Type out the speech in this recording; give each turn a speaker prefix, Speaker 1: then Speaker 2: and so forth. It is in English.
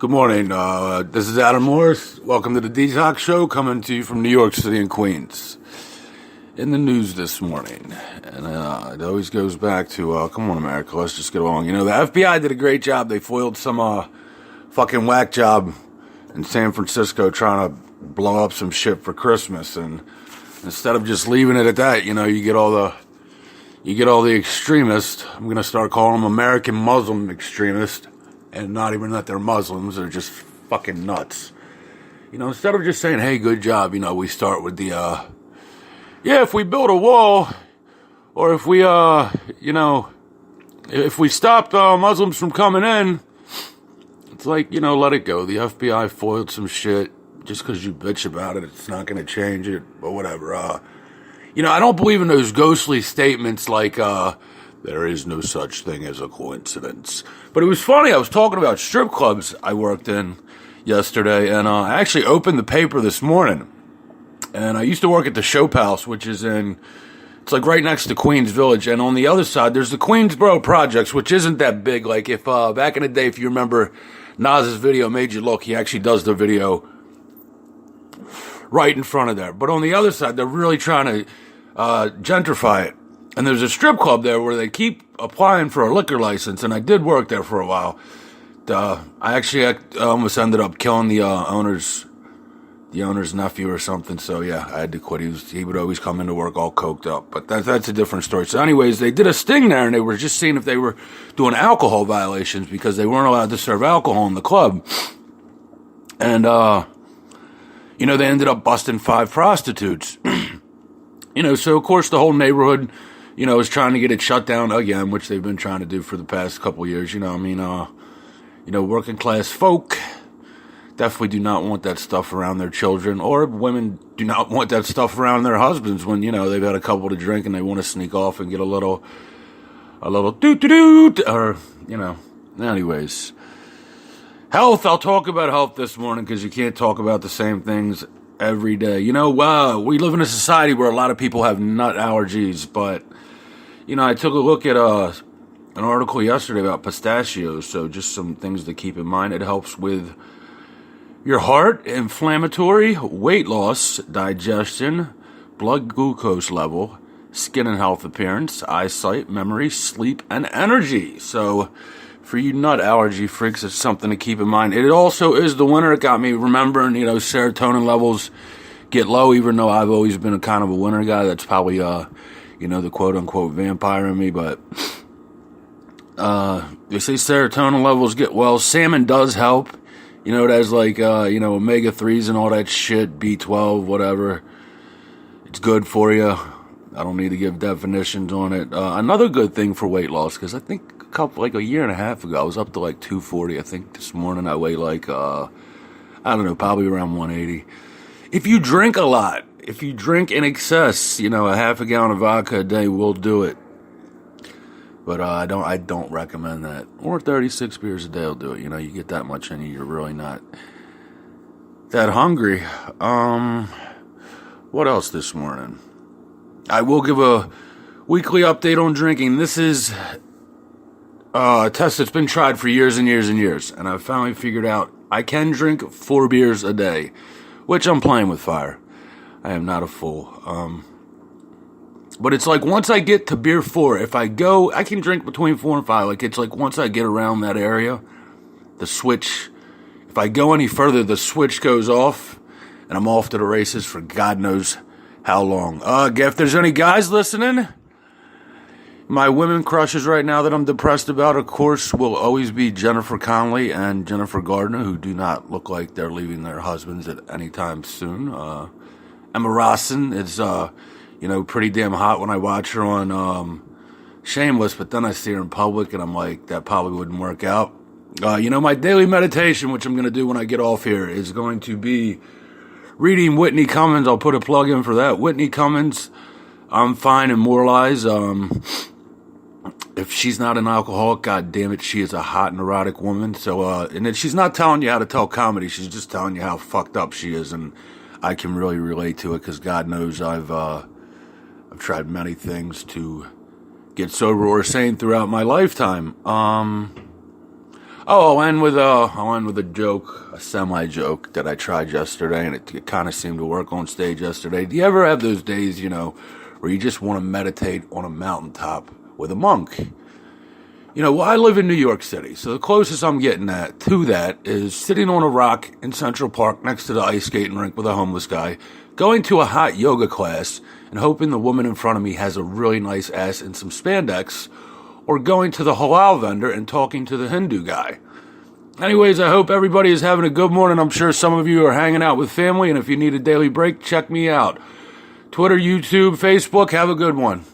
Speaker 1: Good morning. This is Adam Morris. Welcome to the Detox Show, coming to you from New York City and Queens. In the news this morning, and it always goes back to, come on, America, let's just get along. You know, the FBI did a great job. They foiled some fucking whack job in San Francisco trying to blow up some shit for Christmas, and instead of just leaving it at that, you know, you get all the extremists. I'm going to start calling them American Muslim extremists. And not even that they're Muslims, they're just fucking nuts. You know, instead of just saying, hey, good job, you know, we start with the, if we build a wall, or if we, if we stop Muslims from coming in, it's like, you know, let it go. The FBI foiled some shit. Just because you bitch about it, it's not going to change it, but whatever. You know, I don't believe in those ghostly statements like, there is no such thing as a coincidence. But it was funny, I was talking about strip clubs I worked in yesterday, and I actually opened the paper this morning. And I used to work at the Show House, which is it's like right next to Queens Village, and on the other side, there's the Queensboro Projects, which isn't that big. Like, if back in the day, if you remember Nas's video, Made You Look, he actually does the video right in front of there. But on the other side, they're really trying to gentrify it. And there's a strip club there where they keep applying for a liquor license, and I did work there for a while. I actually almost ended up killing the owner's nephew or something. So yeah, I had to quit. He would always come into work all coked up, but that's a different story. So anyways, they did a sting there, and they were just seeing if they were doing alcohol violations because they weren't allowed to serve alcohol in the club. And you know, they ended up busting 5 prostitutes. You know, so of course the whole neighborhood, you know, is trying to get it shut down again, which they've been trying to do for the past couple of years. You know, I mean, you know, working class folk definitely do not want that stuff around their children, or women do not want that stuff around their husbands when, you know, they've had a couple to drink and they want to sneak off and get a little doot, or, you know, anyways. Health, I'll talk about health this morning because you can't talk about the same things every day. You know, we live in a society where a lot of people have nut allergies, but, you know, I took a look at an article yesterday about pistachios, so just some things to keep in mind. It helps with your heart, inflammatory, weight loss, digestion, blood glucose level, skin and health appearance, eyesight, memory, sleep, and energy. So for you nut allergy freaks, it's something to keep in mind. It also is the winter. It got me remembering, you know, serotonin levels get low, even though I've always been a kind of a winter guy. That's probably, you know, the quote-unquote vampire in me, but they say serotonin levels get well. Salmon does help. You know, it has like, you know, omega-3s and all that shit, B12, whatever. It's good for you. I don't need to give definitions on it. Another good thing for weight loss, because I think a year and a half ago, I was up to like 240. I think this morning I weigh like, I don't know, probably around 180. If you drink a lot, if you drink in excess, you know, a half a gallon of vodka a day will do it. But I don't recommend that. Or 36 beers a day will do it. You know, you get that much in you, you're really not that hungry. What else this morning? I will give a weekly update on drinking. This is a test that's been tried for years and years and years, and I've finally figured out I can drink 4 beers a day, which I'm playing with fire. I am not a fool. But it's like once I get to beer 4, if I go, I can drink between 4 and 5. Like, it's like once I get around that area, the switch, if I go any further, the switch goes off, and I'm off to the races for God knows how long. If there's any guys listening, my women crushes right now that I'm depressed about, of course, will always be Jennifer Connelly and Jennifer Gardner, who do not look like they're leaving their husbands at any time soon. Emma Rossen is, you know, pretty damn hot when I watch her on Shameless, but then I see her in public and I'm like, that probably wouldn't work out. You know, my daily meditation, which I'm going to do when I get off here, is going to be reading Whitney Cummings. I'll put a plug in for that. Whitney Cummings, I'm Fine and Moralize. If she's not an alcoholic, God damn it, she is a hot and erotic woman. So, and then she's not telling you how to tell comedy. She's just telling you how fucked up she is. And I can really relate to it because God knows I've tried many things to get sober or sane throughout my lifetime. Oh, I'll end with a joke, a semi-joke that I tried yesterday, and it kind of seemed to work on stage yesterday. Do you ever have those days, where you just want to meditate on a mountaintop with a monk? Well, I live in New York City, so the closest I'm getting to that is sitting on a rock in Central Park next to the ice skating rink with a homeless guy, going to a hot yoga class, and hoping the woman in front of me has a really nice ass and some spandex, or going to the halal vendor and talking to the Hindu guy. Anyways, I hope everybody is having a good morning. I'm sure some of you are hanging out with family, and if you need a daily break, check me out. Twitter, YouTube, Facebook, have a good one.